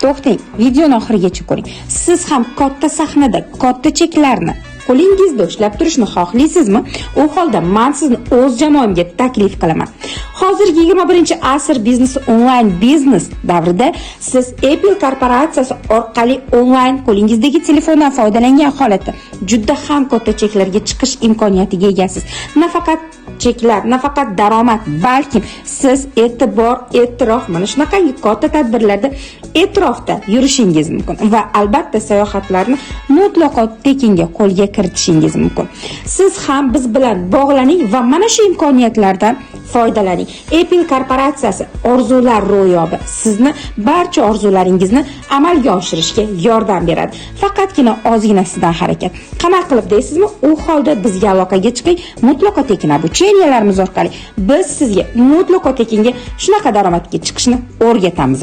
to'xtang, videoni oxirigacha ko'ring. Siz ham katta sahnada katta cheklarni qo'lingizda ushlab turishni xohlaysizmi? U holda men sizni o'z jamoamga taklif qilaman. Hozirgi 21-asr biznesi onlayn biznes davrida siz Apple korporatsiyasi orqali onlayn qo'lingizdagi telefondan foydalangan holatda juda ham katta cheklarga chiqish imkoniyatiga egasiz. Nafaqat cheklar, nafaqat daromad, balki siz e'tirof mana shunaqa katta tadbirlarda e'tirofda yurishingiz mumkin va albatta sayohatlarni mutlaqo tekinga qo'lga kiritishingiz mumkin. Siz ham biz bilan bog'laning va mana shu imkoniyatlardan foydalaning. Apple korporatsiyasi orzular ro'yobi sizni barcha orzularingizni amalga oshirishga yordam beradi. Faqatgina ozgina sizdan harakat. Qanaqa qilib deysizmi? U holda bizga aloqaga chiqing. Mutlaqo tekin obucheniyalarimiz orqali biz sizga mutlaqo tekinga shunaqa daromadga chiqishni o'rgatamiz.